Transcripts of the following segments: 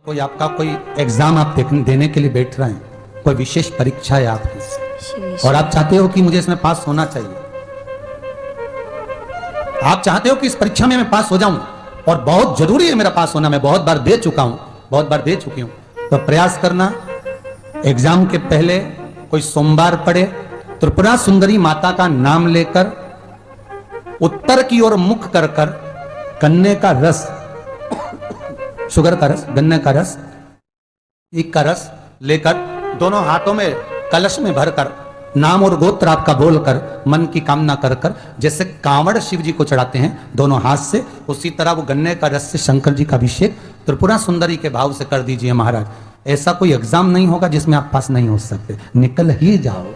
कोई आपका कोई एग्जाम आप देने के लिए बैठ रहे हैं, कोई विशेष परीक्षा है आपकी और आप चाहते हो कि मुझे इसमें पास होना चाहिए, आप चाहते हो कि इस परीक्षा में मैं पास हो जाऊं और बहुत जरूरी है मेरा पास होना, मैं बहुत बार दे चुका हूं, बहुत बार दे चुकी हूं, तो प्रयास करना एग्जाम के पहले कोई सोमवार पढ़े, त्रिपुरा सुंदरी माता का नाम लेकर उत्तर की ओर मुख कर कर गन्ने का रस, शुगर का रस, गन्ने का रस, एक का रस लेकर दोनों हाथों में कलश में भरकर नाम और गोत्र आपका बोलकर मन की कामना कर कर, जैसे कांवड़ शिव जी को चढ़ाते हैं दोनों हाथ से, उसी तरह वो गन्ने का रस से शंकर जी का अभिषेक त्रिपुरा सुंदरी के भाव से कर दीजिए महाराज। ऐसा कोई एग्जाम नहीं होगा जिसमें आप पास नहीं हो सकते, निकल ही जाओ,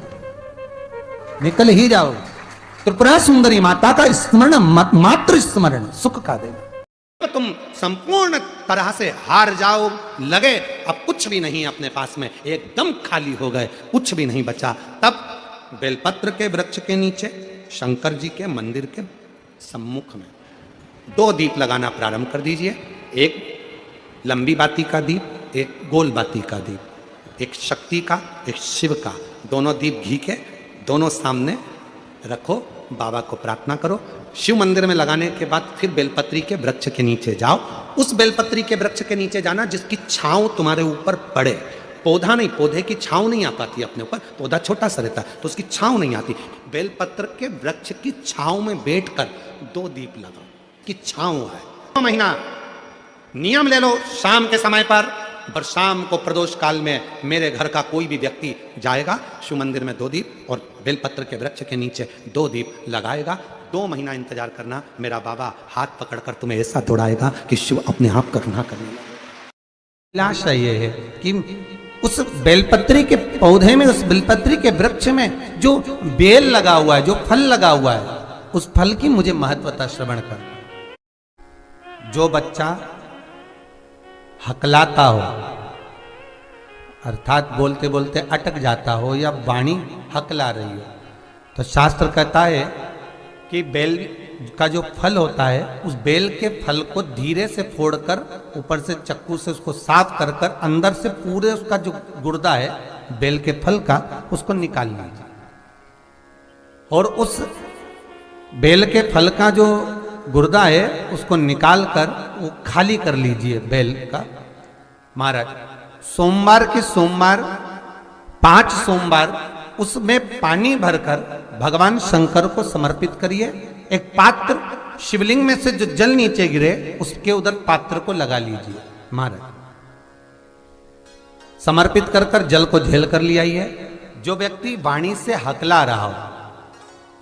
निकल ही जाओ। त्रिपुरा सुंदरी माता का स्मरण, मात्र स्मरण सुख का देगा। तुम संपूर्ण तरह से हार जाओ, लगे अब कुछ भी नहीं अपने पास में, एकदम खाली हो गए, कुछ भी नहीं बचा, तब बेलपत्र के वृक्ष के नीचे शंकर जी के मंदिर के सम्मुख में 2 दीप लगाना प्रारंभ कर दीजिए। एक लंबी बाती का दीप, एक गोल बाती का दीप, एक शक्ति का, एक शिव का, दोनों दीप घी के दोनों सामने रखो, बाबा को प्रार्थना करो। शिव मंदिर में लगाने के बाद फिर बेलपत्री के वृक्ष के नीचे जाओ, उस बेलपत्री के वृक्ष के नीचे जाना जिसकी छांव तुम्हारे ऊपर पड़े, पौधा नहीं, पौधे की छांव नहीं आ पाती अपने ऊपर, पौधा छोटा सा रहता है तो उसकी छांव नहीं आती, बेलपत्र के वृक्ष की छांव में बैठकर 2 दीप लगाओ कि छांव है। महीना नियम ले लो, शाम के समय पर और शाम को प्रदोष काल में मेरे घर का कोई भी व्यक्ति जाएगा शिव मंदिर में 2 दीप और बेलपत्र के वृक्ष के नीचे 2 दीप लगाएगा। 2 महीना इंतजार करना, मेरा बाबा हाथ पकड़कर तुम्हें ऐसा दौड़ाएगा कि शिव अपने आप करना करने लगेगा। आशा ये है कि उस बेलपत्री के पौधे में, उस बेलपत्री के वृक्ष में जो बेल लगा हुआ है, जो फल लगा हुआ है, उस फल की मुझे महत्वता श्रवण कर। जो बच्चा हकलाता हो, अर्थात बोलते बोलते अटक जाता हो या वाणी हकला रही हो, तो शास्त्र कहता है कि बेल का जो फल होता है, उस बेल के फल को धीरे से फोड़कर ऊपर से चक्कू से उसको साफ कर कर अंदर से पूरे उसका जो गुर्दा है बेल के फल का, उसको निकाल लीजिए और उस बेल के फल का जो गुर्दा है उसको निकाल कर वो खाली कर लीजिए बेल का। महाराज सोमवार के सोमवार 5 सोमवार उसमें पानी भरकर भगवान शंकर को समर्पित करिए। एक पात्र शिवलिंग में से जो जल नीचे गिरे उसके उधर पात्र को लगा लीजिए। महाराज समर्पित कर कर जल को झेल कर ले आइए। जो व्यक्ति वाणी से हकला रहा हो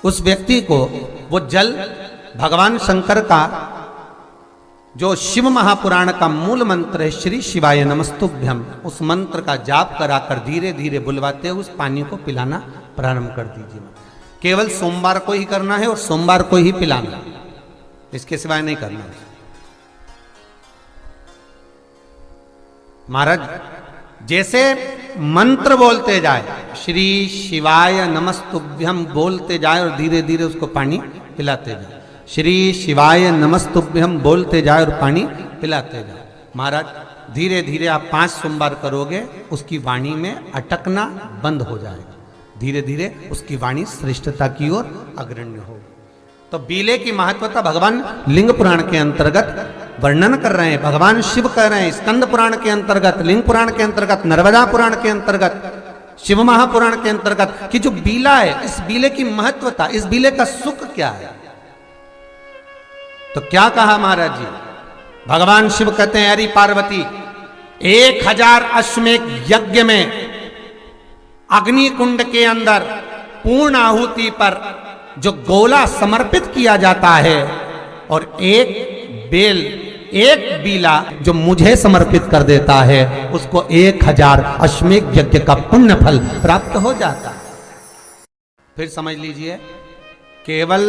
उस व्यक्ति को वो जल भगवान शंकर का जो शिव महापुराण का मूल मंत्र है श्री शिवाय नमस्तुभ्यम, उस मंत्र का जाप कराकर धीरे धीरे बुलवाते हुए उस पानी को पिलाना प्रारंभ कर दीजिए। केवल सोमवार को ही करना है और सोमवार को ही पिलाना, इसके सिवाय नहीं करना। महाराज जैसे मंत्र बोलते जाए, श्री शिवाय नमस्तुभ्यम बोलते जाए और धीरे धीरे उसको पानी पिलाते जाए, श्री शिवाय नमस्तुभ्यम बोलते जाए और पानी पिलाते जाए। महाराज धीरे धीरे आप 5 सोमवार करोगे, उसकी वाणी में अटकना बंद हो जाएगा, धीरे धीरे उसकी वाणी श्रेष्ठता की ओर अग्रण्य होगी। तो बीले की महत्वता भगवान लिंग पुराण के अंतर्गत वर्णन कर रहे हैं, भगवान शिव कह रहे हैं, स्कंद पुराण के अंतर्गत, लिंग पुराण के अंतर्गत, नर्मदा पुराण के अंतर्गत, शिव महापुराण के अंतर्गत कि जो बीला है, इस बीले की महत्वता, इस बीले का सुख क्या है। तो क्या कहा महाराज जी, भगवान शिव कहते हैं अरे पार्वती 1000 अश्वमेध यज्ञ में अग्नि कुंड के अंदर पूर्ण आहुति पर जो गोला समर्पित किया जाता है और एक बेल, एक बीला जो मुझे समर्पित कर देता है, उसको 1000 अश्वमेध यज्ञ का पुण्य फल प्राप्त हो जाता है। फिर समझ लीजिए, केवल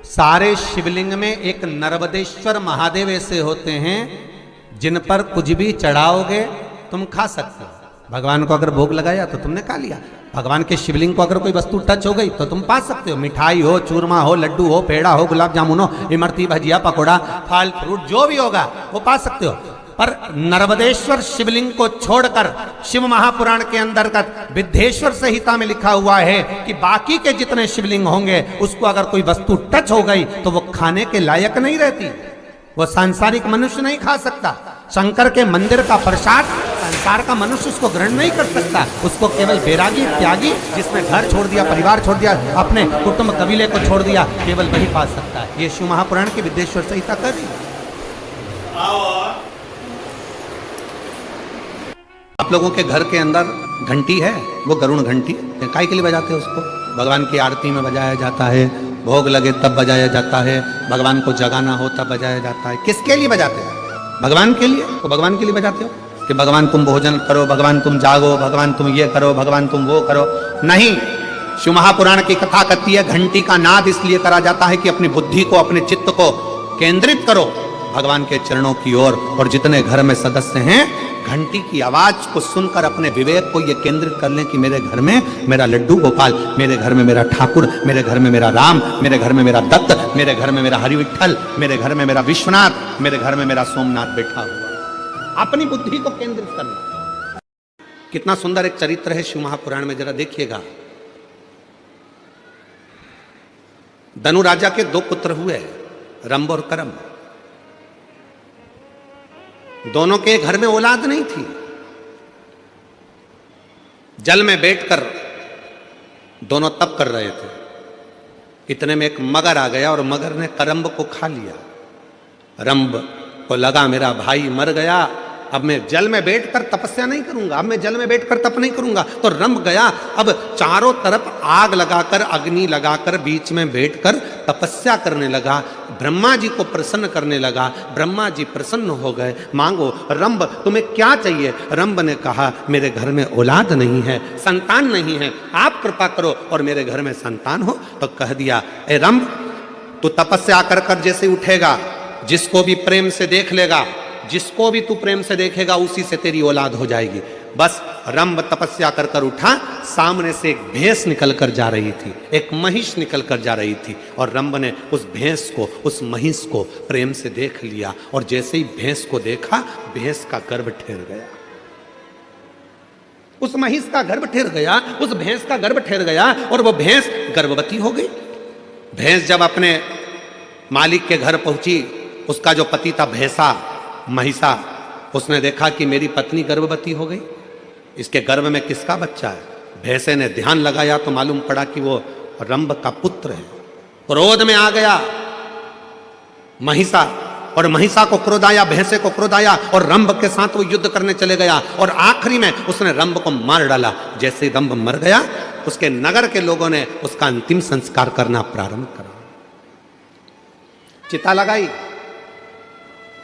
सारे शिवलिंग में एक नर्मदेश्वर महादेव ऐसे होते हैं जिन पर कुछ भी चढ़ाओगे तुम खा सकते हो। भगवान को अगर भोग लगाया तो तुमने खा लिया, भगवान के शिवलिंग को अगर कोई वस्तु टच हो गई तो तुम पा सकते हो, मिठाई हो, चूरमा हो, लड्डू हो, पेड़ा हो, गुलाब जामुन हो, इमरती, भजिया, पकौड़ा, फल फ्रूट जो भी होगा वो पा सकते हो। पर नर्मदेश्वर शिवलिंग को छोड़कर शिव महापुराण के अंतर्गत विद्धेश्वर संहिता में लिखा हुआ है कि बाकी के जितने शिवलिंग होंगे उसको अगर कोई वस्तु टच हो गई तो वो खाने के लायक नहीं रहती, वो सांसारिक मनुष्य नहीं खा सकता। शंकर के मंदिर का प्रसाद संसार का मनुष्य उसको ग्रहण नहीं कर सकता, उसको केवल बैरागी त्यागी जिसने घर छोड़ दिया, परिवार छोड़ दिया, अपने कुटुंब कबीले को छोड़ दिया, केवल वही पा सकता है। ये शिव महापुराण की विद्धेश्वर संहिता कर रही है। आप लोगों के घर के अंदर घंटी है, वो गरुण घंटी, काय के लिए बजाते हैं उसको? भगवान की आरती में बजाया जाता है, भोग लगे तब बजाया जाता है, भगवान को जगाना हो तब बजाया जाता है। किसके लिए बजाते हैं? भगवान के लिए। तो भगवान के लिए बजाते हो कि भगवान तुम भोजन करो, भगवान तुम जागो, भगवान तुम ये करो, भगवान तुम वो करो? नहीं। शिव महापुराण की कथा कहती है घंटी का नाद इसलिए करा जाता है कि अपनी बुद्धि को, अपने चित्त को केंद्रित करो भगवान के चरणों की ओर। और जितने घर में सदस्य हैं घंटी की आवाज को सुनकर अपने विवेक को ये केंद्रित कर लें कि मेरे घर में मेरा लड्डू गोपाल, मेरे घर में मेरा ठाकुर, मेरे घर में मेरा राम, मेरे घर में मेरा दत्त, मेरे घर में मेरा हरि विठ्ठल, मेरे घर में मेरा विश्वनाथ, मेरे घर में मेरा सोमनाथ बैठा हुआ। अपनी बुद्धि को केंद्रित करना। कितना सुंदर एक चरित्र है शिव महापुराण में, जरा देखिएगा। धनु राजा के 2 पुत्र हुए, रंभ और करम। दोनों के घर में औलाद नहीं थी। जल में बैठकर दोनों तप कर रहे थे। इतने में एक मगर आ गया और मगर ने करम्ब को खा लिया। रंभ को लगा मेरा भाई मर गया, अब मैं जल में बैठकर तपस्या नहीं करूंगा, अब मैं जल में बैठकर तप नहीं करूंगा। तो रंभ गया, अब चारों तरफ आग लगाकर, अग्नि लगाकर बीच में बैठकर तपस्या करने लगा, ब्रह्मा जी को प्रसन्न करने लगा। ब्रह्मा जी प्रसन्न हो गए, मांगो रंभ तुम्हें क्या चाहिए? रंभ ने कहा मेरे घर में औलाद नहीं है, संतान नहीं है, आप कृपा करो और मेरे घर में संतान हो। तो कह दिया ए रंभ, तू तपस्या कर कर जैसे उठेगा, जिसको भी प्रेम से देख लेगा, जिसको भी तू प्रेम से देखेगा उसी से तेरी औलाद हो जाएगी। बस रंभ तपस्या कर कर उठा, सामने से एक भैंस निकल कर जा रही थी, एक महिष निकल कर जा रही थी, और रंभ ने उस भैंस को, उस महिष को प्रेम से देख लिया। और जैसे ही भैंस को देखा, भैंस का गर्भ ठहर गया, उस महिष का गर्भ ठहर गया, उस भैंस का गर्भ ठहर गया, और वो भैंस गर्भवती हो गई। भैंस जब अपने मालिक के घर पहुंची, उसका जो पति था भैंसा, महिषा, उसने देखा कि मेरी पत्नी गर्भवती हो गई, इसके गर्भ में किसका बच्चा है? भैंसे ने ध्यान लगाया तो मालूम पड़ा कि वो रंभ का पुत्र है। क्रोध में आ गया महिषा, और महिषा को क्रोध आया, भैंसे को क्रोध आया, और रंभ के साथ वो युद्ध करने चले गया, और आखिरी में उसने रंभ को मार डाला। जैसे रंभ मर गया, उसके नगर के लोगों ने उसका अंतिम संस्कार करना प्रारंभ करा। चिता लगाई,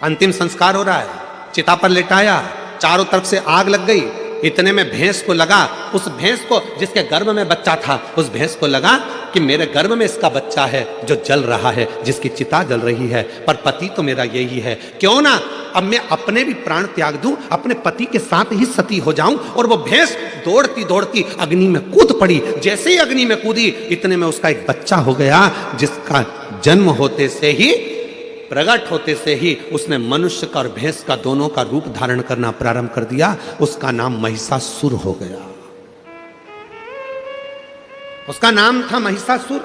अंतिम संस्कार हो रहा है, चिता पर लेटाया, चारों तरफ से आग लग गई। इतने में भैंस को लगा, उस भैंस को जिसके गर्भ में बच्चा था, उस भैंस को लगा कि मेरे गर्भ में इसका बच्चा है जो जल रहा है, जिसकी चिता जल रही है, पर पति तो मेरा यही है, क्यों ना अब मैं अपने भी प्राण त्याग दूं, अपने पति के साथ ही सती हो जाऊं। और वो भैंस दौड़ती दौड़ती अग्नि में कूद पड़ी। जैसे ही अग्नि में कूदी, इतने में उसका एक बच्चा हो गया, जिसका जन्म होते से ही, प्रकट होते से ही उसने मनुष्य का और भैंस का दोनों का रूप धारण करना प्रारंभ कर दिया। उसका नाम महिषासुर हो गया। उसका नाम था महिषासुर।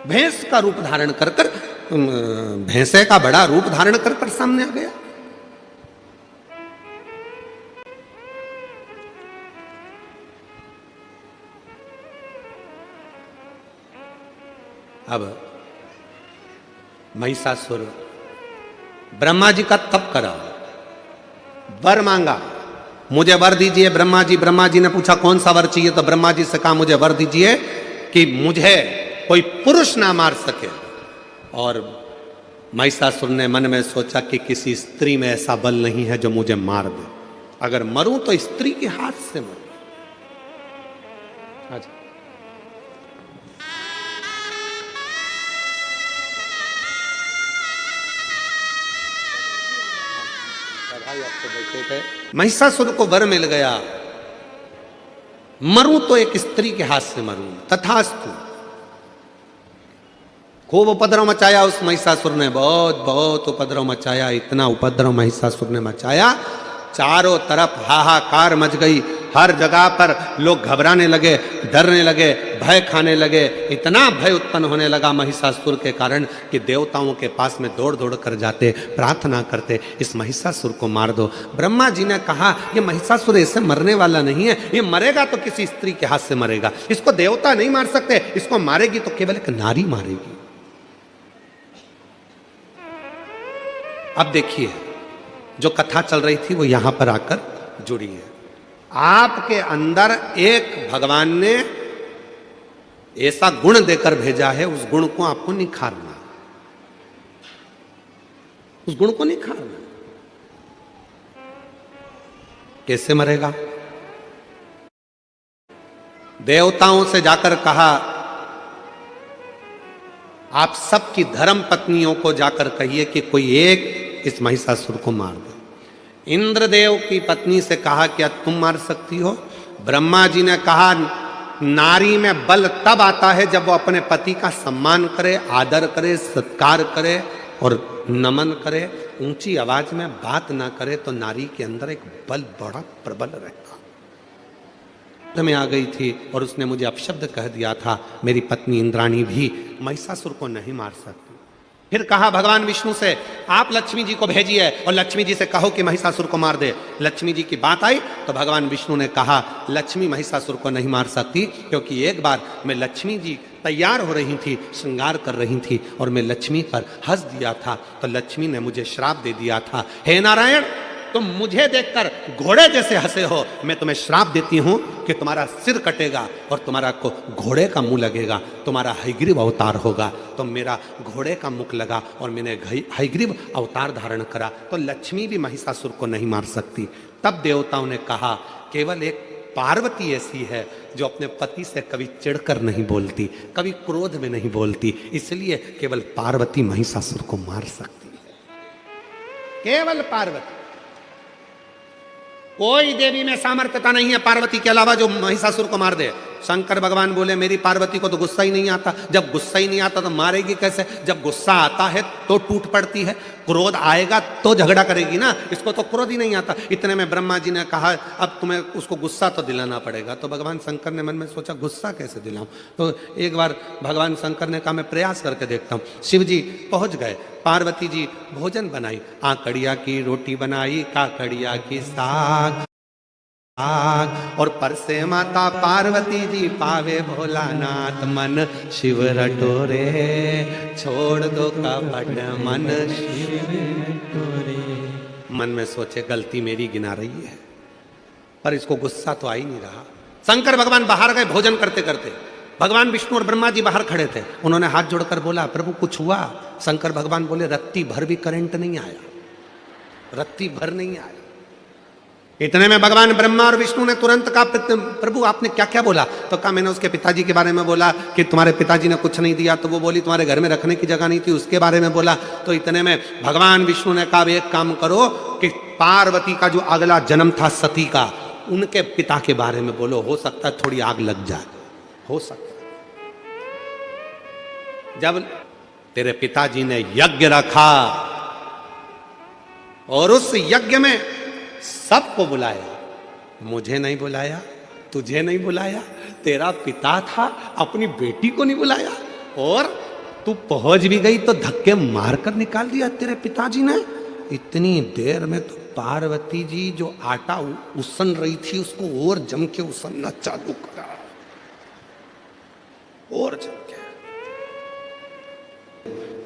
भैंस का रूप धारण कर कर, भैंसे का बड़ा रूप धारण कर कर सामने आ गया। अब महिषासुर ब्रह्मा जी का तप करा, वर मांगा, मुझे वर दीजिए ब्रह्मा जी। ब्रह्मा जी ने पूछा कौन सा वर चाहिए? तो ब्रह्मा जी से कहा मुझे वर दीजिए कि मुझे कोई पुरुष ना मार सके। और महिषासुर ने मन में सोचा कि किसी स्त्री में ऐसा बल नहीं है जो मुझे मार दे, अगर मरूं तो स्त्री के हाथ से मरूं। अच्छा, महिषासुर को वर मिल गया, मरूं तो एक स्त्री के हाथ से मरूं। तथास्तु। खूब उपद्रव मचाया उस महिषासुर ने, बहुत बहुत उपद्रव मचाया। इतना उपद्रव महिषासुर ने मचाया, चारों तरफ हाहाकार मच गई। हर जगह पर लोग घबराने लगे, डरने लगे, भय खाने लगे। इतना भय उत्पन्न होने लगा महिषासुर के कारण कि देवताओं के पास में दौड़ दौड़ कर जाते, प्रार्थना करते, इस महिषासुर को मार दो। ब्रह्मा जी ने कहा, ये महिषासुर ऐसे मरने वाला नहीं है, ये मरेगा तो किसी स्त्री के हाथ से मरेगा, इसको देवता नहीं मार सकते, इसको मारेगी तो केवल एक नारी मारेगी। अब देखिए, जो कथा चल रही थी वो यहां पर आकर जुड़ी है। आपके अंदर एक भगवान ने ऐसा गुण देकर भेजा है, उस गुण को आपको निखारना, उस गुण को निखारना। कैसे मरेगा? देवताओं से जाकर कहा, आप सबकी धर्म पत्नियों को जाकर कहिए कि कोई एक इस महिषासुर को मार दे। इंद्रदेव की पत्नी से कहा, क्या तुम मार सकती हो? ब्रह्मा जी ने कहा, नारी में बल तब आता है जब वो अपने पति का सम्मान करे, आदर करे, सत्कार करे और नमन करे, ऊंची आवाज में बात ना करे, तो नारी के अंदर एक बल बड़ा प्रबल रहेगा। में आ गई थी और उसने मुझे अपशब्द कह दिया था, मेरी पत्नी इंद्राणी भी महिषासुर को नहीं मार सकती। फिर कहा भगवान विष्णु से, आप लक्ष्मी जी को भेजिए और लक्ष्मी जी से कहो कि महिषासुर को मार दे। लक्ष्मी जी की बात आई तो भगवान विष्णु ने कहा, लक्ष्मी महिषासुर को नहीं मार सकती, क्योंकि एक बार मैं लक्ष्मी जी तैयार हो रही थी, श्रृंगार कर रही थी और मैं लक्ष्मी पर हंस दिया था, तो लक्ष्मी ने मुझे श्राप दे दिया था, हे नारायण, तुम मुझे देखकर घोड़े जैसे हंसे हो, मैं तुम्हें श्राप देती हूं कि तुम्हारा सिर कटेगा और तुम्हारा को घोड़े का मुंह लगेगा, तुम्हारा हयग्रीव अवतार होगा। तो मेरा घोड़े का मुख लगा और मैंने हयग्रीव अवतार धारण करा, तो लक्ष्मी भी महिषासुर को नहीं मार सकती। तब देवताओं ने कहा, केवल एक पार्वती ऐसी है जो अपने पति से कभी चिढ़कर नहीं बोलती, कभी क्रोध में नहीं बोलती, इसलिए केवल पार्वती महिषासुर को मार सकती है, केवल पार्वती। कोई देवी में सामर्थ्यता नहीं है पार्वती के अलावा जो महिषासुर को मार दे। शंकर भगवान बोले, मेरी पार्वती को तो गुस्सा ही नहीं आता, जब गुस्सा ही नहीं आता तो मारेगी कैसे? जब गुस्सा आता है तो टूट पड़ती है, क्रोध आएगा तो झगड़ा करेगी ना, इसको तो क्रोध ही नहीं आता। इतने में ब्रह्मा जी ने कहा, अब तुम्हें उसको गुस्सा तो दिलाना पड़ेगा। तो भगवान शंकर ने मन में सोचा, गुस्सा कैसे दिलाऊं? तो एक बार भगवान शंकर ने कहा, मैं प्रयास करके देखता हूं। शिव जी पहुंच गए, पार्वती जी भोजन बनाई, आकड़िया की रोटी बनाई, काकड़िया की साग और परसे माता पार्वती जी पावे भोलानाथ, मन शिव रटोरे, छोड़ दो कपट मन शिव रटोरे। मन में सोचे, गलती मेरी गिना रही है, पर इसको गुस्सा तो आ ही नहीं रहा। शंकर भगवान बाहर गए भोजन करते करते, भगवान विष्णु और ब्रह्मा जी बाहर खड़े थे। उन्होंने हाथ जोड़कर बोला, प्रभु कुछ हुआ? शंकर भगवान बोले, रत्ती भर भी करंट नहीं आया, रत्ती भर नहीं आया। इतने में भगवान ब्रह्मा और विष्णु ने तुरंत कहा, प्रभु आपने क्या क्या बोला? तो कहा, मैंने उसके पिताजी के बारे में बोला कि तुम्हारे पिताजी ने कुछ नहीं दिया, तो वो बोली तुम्हारे घर में रखने की जगह नहीं थी, उसके बारे में बोला। तो इतने में भगवान विष्णु ने कहा, एक काम करो कि पार्वती का जो अगला जन्म था सती का, उनके पिता के बारे में बोलो, हो सकता है थोड़ी आग लग जाए, हो सकता है। जब तेरे पिताजी ने यज्ञ रखा और उस यज्ञ में सबको बुलाया, मुझे नहीं बुलाया, तुझे नहीं बुलाया, तेरा पिता था अपनी बेटी को नहीं बुलाया, और तू पहुंच भी गई तो धक्के मारकर निकाल दिया तेरे पिताजी ने। इतनी देर में तो पार्वती जी जो आटा उसन रही थी उसको और जम के उसनना चालू करा, और जम के।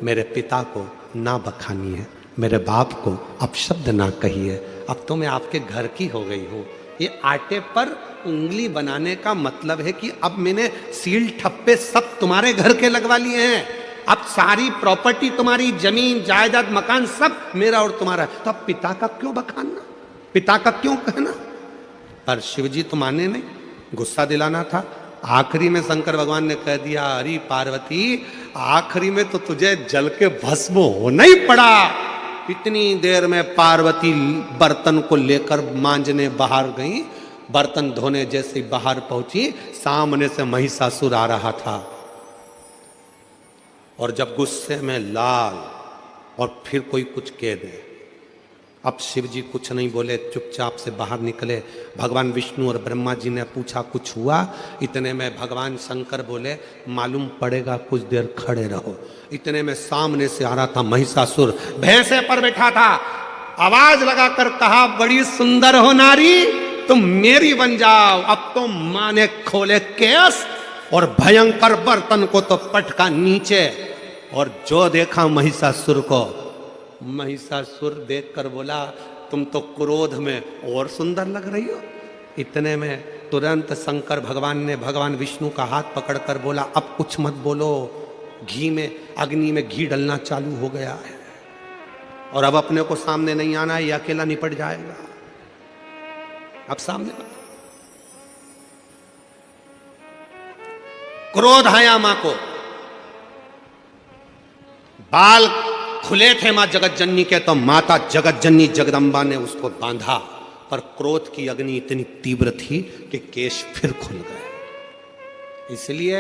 मेरे पिता को ना बखानिए, मेरे बाप को अपशब्द ना कहिए, अब तो मैं आपके घर की हो गई हूं। ये आटे पर उंगली बनाने का मतलब है कि अब मैंने सील ठप्पे सब तुम्हारे घर के लगवा लिए हैं, अब सारी प्रॉपर्टी तुम्हारी, जमीन जायदाद मकान सब मेरा और तुम्हारा है, तो अब पिता का क्यों बखानना, पिता का क्यों कहना? पर शिव जी तो माने नहीं, गुस्सा दिलाना था। आखिरी में शंकर भगवान ने कह दिया, अरे पार्वती, आखिरी में तो तुझे जल के भस्म होना ही पड़ा। इतनी देर में पार्वती बर्तन को लेकर मांजने बाहर गई, बर्तन धोने जैसे बाहर पहुंची, सामने से महिषासुर आ रहा था। और जब गुस्से में लाल और फिर कोई कुछ कह दे। अब शिव जी कुछ नहीं बोले, चुपचाप से बाहर निकले। भगवान विष्णु और ब्रह्मा जी ने पूछा कुछ हुआ? इतने में भगवान शंकर बोले मालूम पड़ेगा, कुछ देर खड़े रहो। इतने में सामने से आ रहा था महिषासुर, भैंसे पर बैठा था। आवाज लगाकर कहा, बड़ी सुंदर हो नारी, तुम मेरी बन जाओ। अब तो मां ने खोले केस और भयंकर बर्तन को तो पटका नीचे, और जो देखा महिषासुर को, महिषासुर देखकर बोला तुम तो क्रोध में और सुंदर लग रही हो। इतने में तुरंत शंकर भगवान ने भगवान विष्णु का हाथ पकड़कर बोला अब कुछ मत बोलो, घी में, अग्नि में घी डलना चालू हो गया है और अब अपने को सामने नहीं आना, ये अकेला निपट जाएगा। अब सामने क्रोध आया मां को, बाल खुले थे मां जगतजननी के, तो माता जगतजननी जगदम्बा ने उसको बांधा, पर क्रोध की अग्नि इतनी तीव्र थी कि केश फिर खुल गए। इसलिए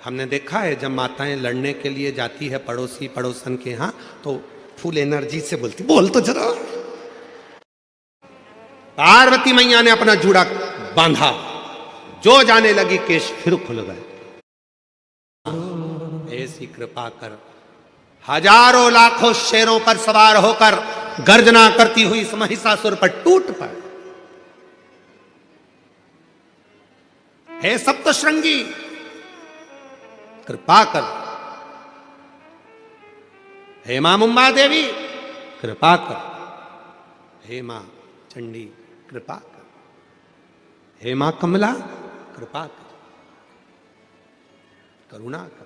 हमने देखा है जब माताएं लड़ने के लिए जाती है पड़ोसी पड़ोसन के यहां, तो फुल एनर्जी से बोलती, बोल तो जरा। पार्वती मैया ने अपना जूड़ा बांधा, जो जाने लगी केश फिर खुल गए। ऐसी कृपा कर हजारों लाखों शेरों पर सवार होकर गर्जना करती हुई इस महिषासुर पर टूट पड़े। हे सप्तशृंगी, कृपा कर। हे मां मुंबा देवी, कृपा कर। हे मां चंडी, कृपा कर। हे मां कमला, कृपा कर, करुणा कर।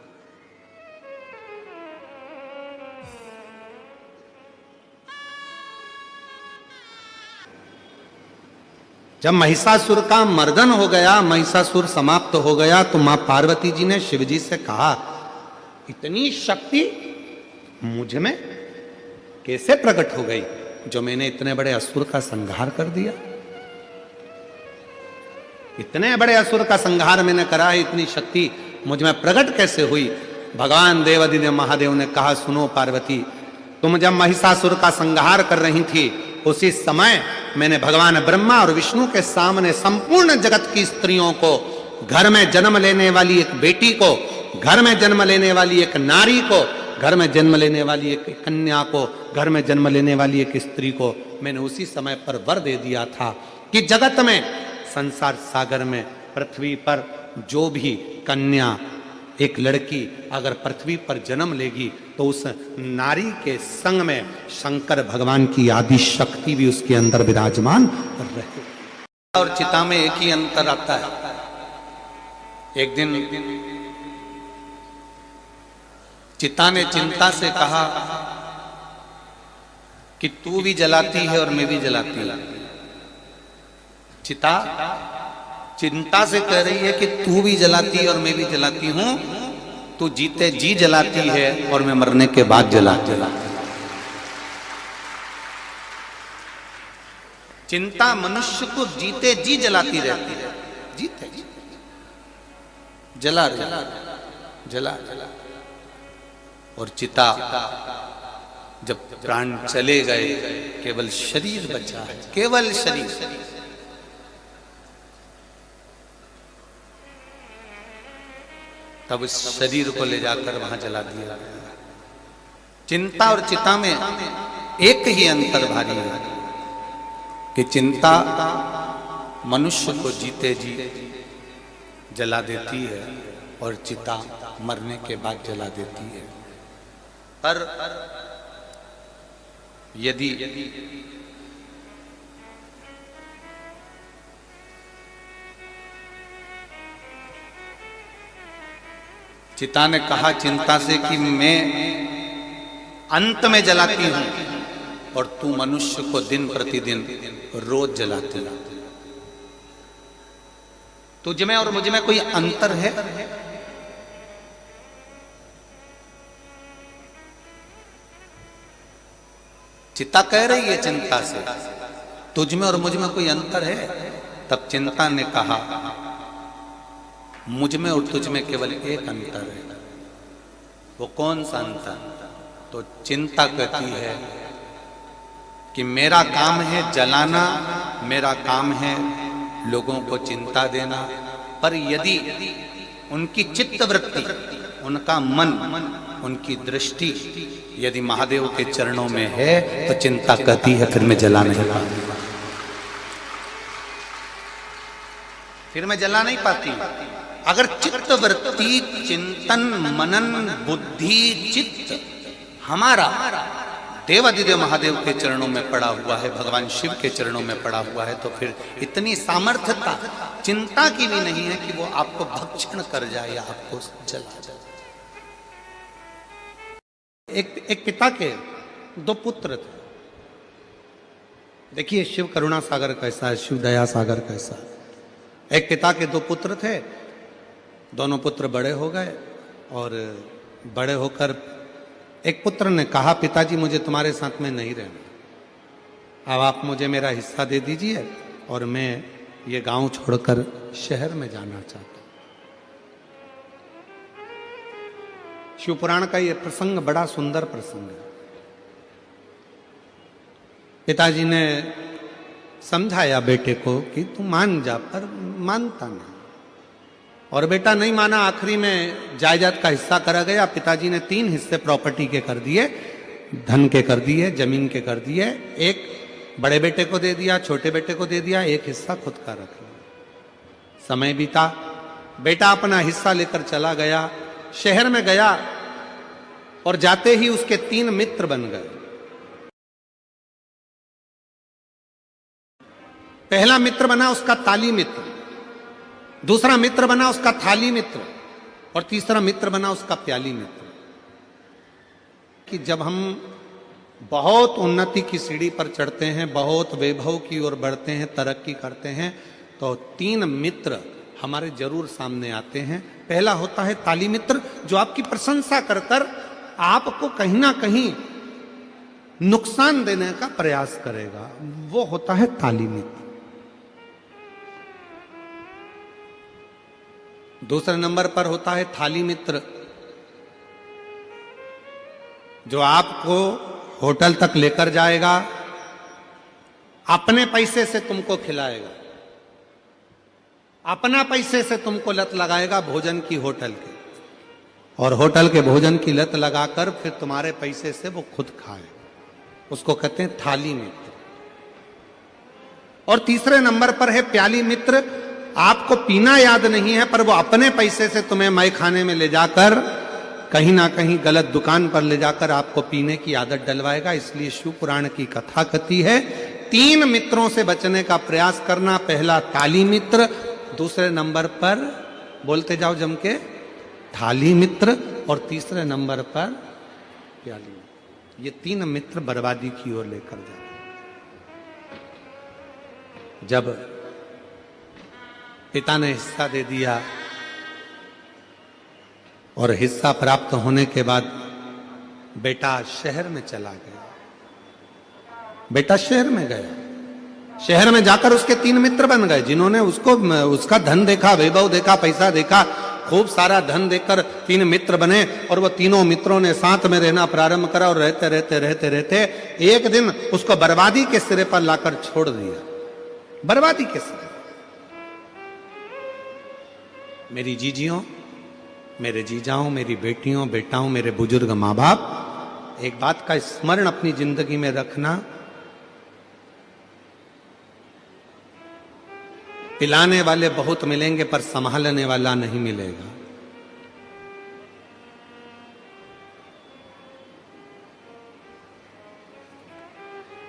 जब महिषासुर का मर्दन हो गया, महिषासुर समाप्त हो गया, तो मां पार्वती जी ने शिव जी से कहा इतनी शक्ति मुझ में कैसे प्रकट हो गई जो मैंने इतने बड़े असुर का संहार कर दिया। इतने बड़े असुर का संहार मैंने करा है, इतनी शक्ति मुझ में प्रकट कैसे हुई। भगवान देवादिदेव महादेव ने कहा सुनो पार्वती, तुम जब महिषासुर का संहार कर रही थी उसी समय मैंने भगवान ब्रह्मा और विष्णु के सामने संपूर्ण जगत की स्त्रियों को, घर में जन्म लेने वाली एक बेटी को, घर में जन्म लेने वाली एक नारी को, घर में जन्म लेने वाली एक कन्या को, घर में जन्म लेने वाली एक स्त्री को मैंने उसी समय पर वर दे दिया था कि जगत में, संसार सागर में, पृथ्वी पर जो भी कन्या, एक लड़की अगर पृथ्वी पर जन्म लेगी तो उस नारी के संग में शंकर भगवान की आदि शक्ति भी उसके अंदर विराजमान रहे। और चिता में एक ही अंतर आता है। एक दिन चिता ने चिंता से कहा कि तू भी जलाती है और मैं भी जलाती हूं। चिता चिंता से कह रही है कि तू भी जलाती है और मैं भी जलाती हूं, तू जीते जी जलाती है और मैं मरने के बाद जलाती हूं। चिंता मनुष्य को जीते जी जलाती रहती है, जीते जी जला जला जला। और चिता जब प्राण चले गए, केवल शरीर बचा है, केवल शरीर। तब उस शरीर को ले जाकर वहां जला दिया गया। चिंता और चिता में एक ही अंतर भारी है कि चिंता मनुष्य को जीते जी जला देती है और चिता मरने के बाद जला देती है। पर यदि चिता ने कहा चिंता से कि मैं अंत में जलाती हूं और तू मनुष्य को दिन प्रतिदिन रोज जलाती है, तुझ में और मुझ में कोई अंतर है? चिता कह रही है चिंता से, तुझ में और मुझ में कोई अंतर है? तब चिंता ने कहा मुझ में और तुझ में केवल एक अंतर है, वो कौन सा अंतर? तो चिंता कहती है कि मेरा काम है जलाना, मेरा काम है लोगों को चिंता देना, पर यदि उनकी चित्तवृत्ति, उनका मन, उनकी दृष्टि यदि महादेव के चरणों में है तो चिंता कहती है फिर मैं जला नहीं पाऊंगा, फिर मैं जला नहीं पाती। अगर चित्तवृत्ति, चिंतन, मनन, बुद्धि, चित्त हमारा देवादिदेव महादेव के चरणों में पड़ा हुआ है, भगवान शिव के चरणों में पड़ा हुआ है, तो फिर इतनी सामर्थ्यता चिंता की भी नहीं है कि वो आपको भक्षण कर जाए या आपको जला जाए। एक पिता के 2 पुत्र थे। देखिए शिव करुणा सागर कैसा है, शिव दया सागर कैसा है। एक पिता के 2 पुत्र थे, दोनों पुत्र बड़े हो गए और बड़े होकर एक पुत्र ने कहा, पिताजी मुझे तुम्हारे साथ में नहीं रहना, अब आप मुझे मेरा हिस्सा दे दीजिए और मैं ये गांव छोड़कर शहर में जाना चाहता हूं। शिव पुराण का ये प्रसंग बड़ा सुंदर प्रसंग है। पिताजी ने समझाया बेटे को कि तू मान जा, पर मानता नहीं, और बेटा नहीं माना। आखिरी में जायदाद का हिस्सा करा गया। पिताजी ने 3 हिस्से प्रॉपर्टी के कर दिए, धन के कर दिए, जमीन के कर दिए। एक बड़े बेटे को दे दिया, छोटे बेटे को दे दिया, एक हिस्सा खुद का रख लिया। समय बीता, बेटा अपना हिस्सा लेकर चला गया, शहर में गया और जाते ही उसके 3 मित्र बन गए। पहला मित्र बना उसका ताली मित्र, दूसरा मित्र बना उसका थाली मित्र, और तीसरा मित्र बना उसका प्याली मित्र। कि जब हम बहुत उन्नति की सीढ़ी पर चढ़ते हैं, बहुत वैभव की ओर बढ़ते हैं, तरक्की करते हैं, तो 3 मित्र हमारे जरूर सामने आते हैं। पहला होता है ताली मित्र, जो आपकी प्रशंसा कर कर आपको कहीं ना कहीं नुकसान देने का प्रयास करेगा, वो होता है ताली मित्र। दूसरे नंबर पर होता है थाली मित्र, जो आपको होटल तक लेकर जाएगा, अपने पैसे से तुमको खिलाएगा, अपना पैसे से तुमको लत लगाएगा भोजन की, होटल की, और होटल के भोजन की लत लगाकर फिर तुम्हारे पैसे से वो खुद खाए, उसको कहते हैं थाली मित्र। और तीसरे नंबर पर है प्याली मित्र, आपको पीना याद नहीं है पर वो अपने पैसे से तुम्हें मय खाने में ले जाकर, कहीं ना कहीं गलत दुकान पर ले जाकर आपको पीने की आदत डलवाएगा। इसलिए शिव पुराण की कथा कहती है 3 मित्रों से बचने का प्रयास करना। पहला ताली मित्र, दूसरे नंबर पर बोलते जाओ जम के थाली मित्र, और तीसरे नंबर पर प्याली मित्र। ये 3 मित्र बर्बादी की ओर लेकर जाते। जब पिता ने हिस्सा दे दिया और हिस्सा प्राप्त होने के बाद बेटा शहर में चला गया। बेटा शहर में गया, शहर में जाकर उसके 3 मित्र बन गए, जिन्होंने उसको उसका धन देखा, वैभव देखा, पैसा देखा, खूब सारा धन देखकर 3 मित्र बने। और वो तीनों मित्रों ने साथ में रहना प्रारंभ करा और रहते रहते रहते रहते एक दिन उसको बर्बादी के सिरे पर लाकर छोड़ दिया। बर्बादी के सिरे। मेरी जीजियों, मेरे जीजाओं, मेरी बेटियों, बेटाओं, मेरे बुजुर्ग माँ बाप, एक बात का स्मरण अपनी जिंदगी में रखना, पिलाने वाले बहुत मिलेंगे पर संभालने वाला नहीं मिलेगा।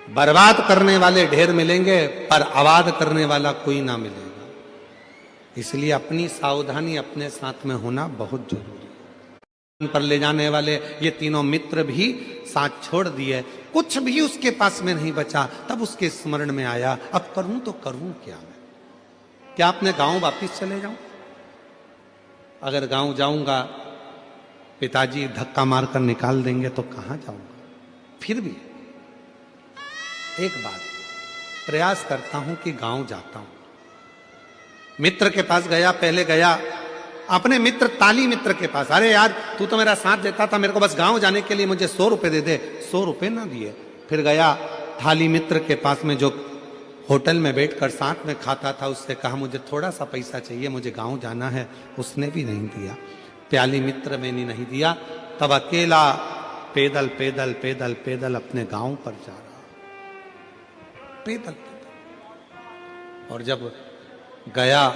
बर्बाद करने वाले ढेर मिलेंगे पर आबाद करने वाला कोई ना मिलेगा। इसलिए अपनी सावधानी अपने साथ में होना बहुत जरूरी है। पर ले जाने वाले ये तीनों मित्र भी साथ छोड़ दिए, कुछ भी उसके पास में नहीं बचा। तब उसके स्मरण में आया, अब करूं तो करूं क्या मैं? क्या अपने गांव वापिस चले जाऊं? अगर गांव जाऊंगा पिताजी धक्का मारकर निकाल देंगे तो कहां जाऊंगा? फिर भी एक बात प्रयास करता हूं कि गांव जाता हूं। मित्र के पास गया, पहले गया अपने मित्र ताली मित्र के पास, अरे यार तू तो मेरा साथ देता था, मेरे को बस गांव जाने के लिए मुझे 100 रुपए दे दे। 100 रुपए ना दिए। फिर गया थाली मित्र के पास में जो होटल में बैठकर साथ में खाता था, उससे कहा मुझे थोड़ा सा पैसा चाहिए, मुझे गांव जाना है। उसने भी नहीं दिया। प्याली मित्र में नहीं दिया। तब अकेला पैदल पैदल पैदल पैदल अपने गांव पर जा रहा, पैदल पैदल। और जब गया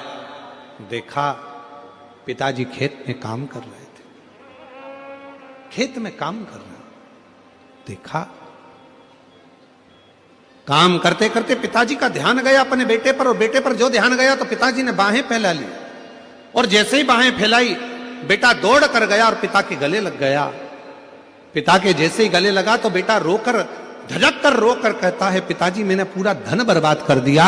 देखा पिताजी खेत में काम कर रहे थे, खेत में काम कर रहे। देखा काम करते करते पिताजी का ध्यान गया अपने बेटे पर, और बेटे पर जो ध्यान गया तो पिताजी ने बाहें फैला ली, और जैसे ही बाहें फैलाई बेटा दौड़ कर गया और पिता के गले लग गया। पिता के जैसे ही गले लगा तो बेटा रोकर, झटक कर रोकर कहता है, पिताजी मैंने पूरा धन बर्बाद कर दिया,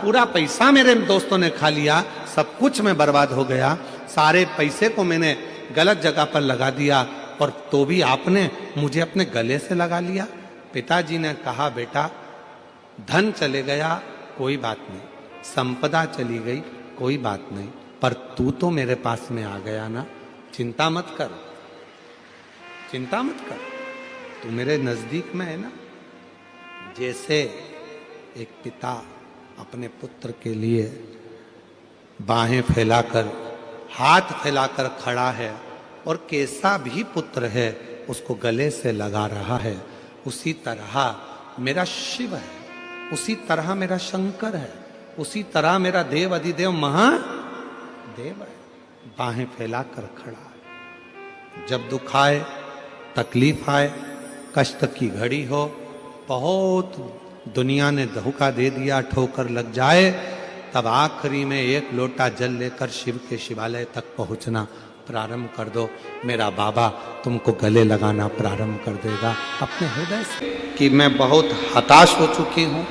पूरा पैसा मेरे दोस्तों ने खा लिया, सब कुछ मैं बर्बाद हो गया, सारे पैसे को मैंने गलत जगह पर लगा दिया, और तो भी आपने मुझे अपने गले से लगा लिया। पिताजी ने कहा बेटा धन चले गया कोई बात नहीं, संपदा चली गई कोई बात नहीं, पर तू तो मेरे पास में आ गया ना, चिंता मत कर, चिंता मत कर, तू मेरे नजदीक में है ना। जैसे एक पिता अपने पुत्र के लिए बाहें फैलाकर, हाथ फैलाकर खड़ा है, और कैसा भी पुत्र है उसको गले से लगा रहा है, उसी तरह मेरा शिव है, उसी तरह मेरा शंकर है, उसी तरह मेरा देव अधिदेव महादेव है, बाहें फैलाकर खड़ा है। जब दुख आए, तकलीफ आए, कष्ट की घड़ी हो, बहुत दुनिया ने धोखा दे दिया, ठोकर लग जाए, तब आखिरी में एक लोटा जल लेकर शिव के शिवालय तक पहुंचना प्रारंभ कर दो, मेरा बाबा तुमको गले लगाना प्रारंभ कर देगा अपने हृदय से। कि मैं बहुत हताश हो चुकी हूं,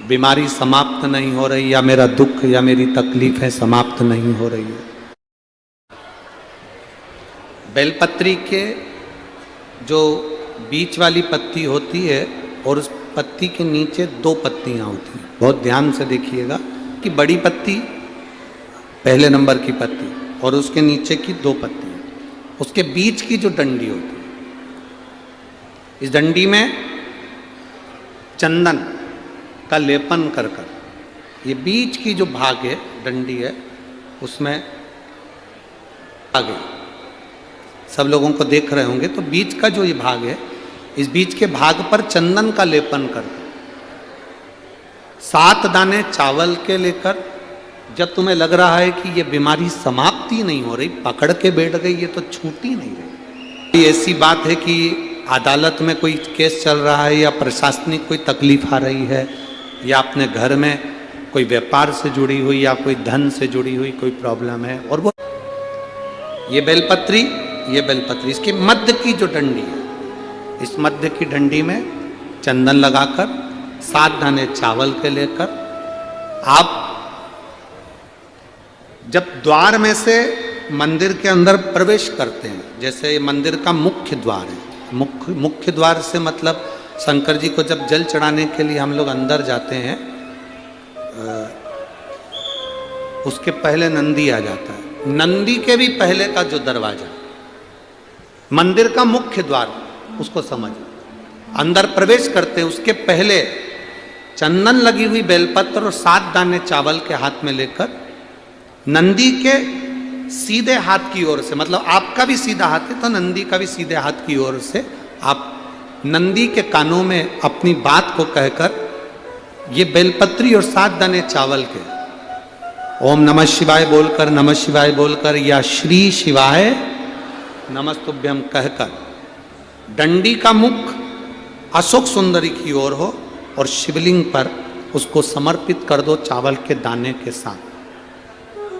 बीमारी समाप्त नहीं हो रही, या मेरा दुख या मेरी तकलीफें समाप्त नहीं हो रही है। बेलपत्री के जो बीच वाली पत्ती होती है और उस पत्ती के नीचे 2 पत्तियां होती हैं, बहुत ध्यान से देखिएगा कि बड़ी पत्ती पहले नंबर की पत्ती और उसके नीचे की 2 पत्ती, उसके बीच की जो डंडी होती है, इस डंडी में चंदन का लेपन कर कर, ये बीच की जो भाग है डंडी है उसमें आगे सब लोगों को देख रहे होंगे, तो बीच का जो ये भाग है, इस बीच के भाग पर चंदन का लेपन कर 7 दाने चावल के लेकर, जब तुम्हें लग रहा है कि ये बीमारी समाप्ति नहीं हो रही, पकड़ के बैठ गई, ये तो छूटी नहीं रही। ऐसी बात है कि अदालत में कोई केस चल रहा है, या प्रशासनिक कोई तकलीफ आ रही है, या अपने घर में कोई व्यापार से जुड़ी हुई या कोई धन से जुड़ी हुई कोई प्रॉब्लम है, और वो ये बेलपत्री इसके मध्य की जो डंडी है, इस मध्य की डंडी में चंदन लगाकर 7 दाने चावल के लेकर आप जब द्वार में से मंदिर के अंदर प्रवेश करते हैं, जैसे ये मंदिर का मुख्य द्वार है, मुख्य द्वार से मतलब शंकर जी को जब जल चढ़ाने के लिए हम लोग अंदर जाते हैं, उसके पहले नंदी आ जाता है, नंदी के भी पहले का जो दरवाजा, मंदिर का मुख्य द्वार, उसको समझ अंदर प्रवेश करते हैं, उसके पहले चंदन लगी हुई बेलपत्र और 7 दाने चावल के हाथ में लेकर नंदी के सीधे हाथ की ओर से, मतलब आपका भी सीधा हाथ है तो नंदी का भी सीधे हाथ की ओर से, आप नंदी के कानों में अपनी बात को कहकर ये बेलपत्री और 7 दाने चावल के ओम नमः शिवाय बोलकर, नमः शिवाय बोलकर, या श्री शिवाय नमस्तुभ्यम कहकर डंडी का मुख अशोक सुंदरी की ओर हो और शिवलिंग पर उसको समर्पित कर दो चावल के दाने के साथ।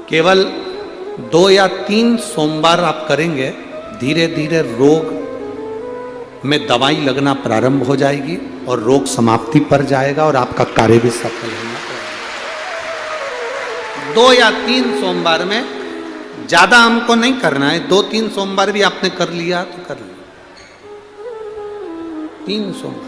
केवल 2 या 3 सोमवार आप करेंगे, धीरे धीरे रोग में दवाई लगना प्रारंभ हो जाएगी और रोग समाप्ति पर जाएगा और आपका कार्य भी सफल होना। 2 या 3 सोमवार में, ज्यादा हमको नहीं करना है, 2-3 सोमवार भी आपने कर लिया तो कर लिया, 3 सोमवार।